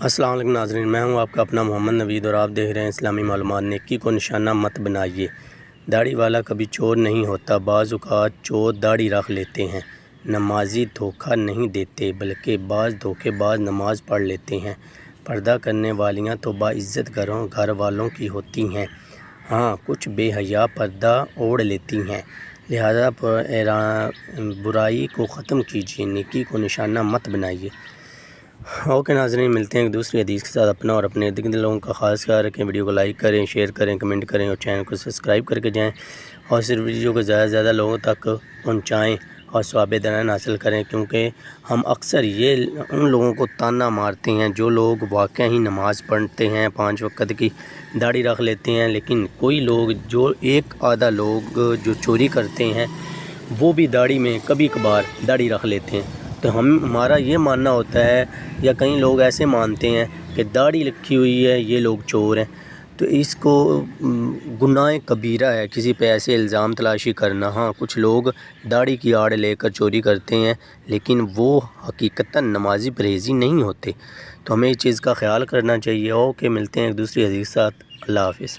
السلام علیکم ناظرین، میں ہوں آپ کا اپنا محمد نوید اور آپ دیکھ رہے ہیں اسلامی معلومات۔ نیکی کو نشانہ مت بنائیے۔ داڑھی والا کبھی چور نہیں ہوتا۔ بعض اوقات چور داڑھی رکھ لیتے ہیں۔ نمازی دھوکہ نہیں دیتے، بلکہ بعض دھوکے باز نماز پڑھ لیتے ہیں۔ پردہ کرنے والیاں تو باعزت گھر والوں کی ہوتی ہیں، ہاں کچھ بے حیا پردہ اوڑھ لیتی ہیں۔ لہذا برائی کو ختم کیجیے، نیکی کو نشانہ مت بنائیے۔ اوکے ناظرین، ملتے ہیں ایک دوسری حدیث کے ساتھ۔ اپنا اور اپنے ارد گرد لوگوں کا خاص خیال رکھیں۔ ویڈیو کو لائک کریں، شیئر کریں، کمنٹ کریں اور چینل کو سبسکرائب کر کے جائیں، اور صرف ویڈیو کو زیادہ سے زیادہ لوگوں تک پہنچائیں اور ثواب درجات حاصل کریں، کیونکہ ہم اکثر یہ ان لوگوں کو طعنہ مارتے ہیں جو لوگ واقعی نماز پڑھتے ہیں، 5 وقت کی داڑھی رکھ لیتے ہیں، لیکن کوئی لوگ جو ایک آدھا لوگ جو چوری کرتے ہیں وہ بھی داڑھی میں کبھی کبھار داڑھی رکھ لیتے ہیں۔ تو ہمارا یہ ماننا ہوتا ہے، یا کئی لوگ ایسے مانتے ہیں کہ داڑھی لکھی ہوئی ہے یہ لوگ چور ہیں، تو اس کو گناہ کبیرہ ہے کسی پہ ایسے الزام تلاشی کرنا۔ ہاں کچھ لوگ داڑھی کی آڑ لے کر چوری کرتے ہیں، لیکن وہ حقیقتاً نمازی پرہیزی نہیں ہوتے، تو ہمیں اس چیز کا خیال کرنا چاہیے۔ اوکے، ملتے ہیں ایک دوسری حدیث کے ساتھ۔ اللہ حافظ۔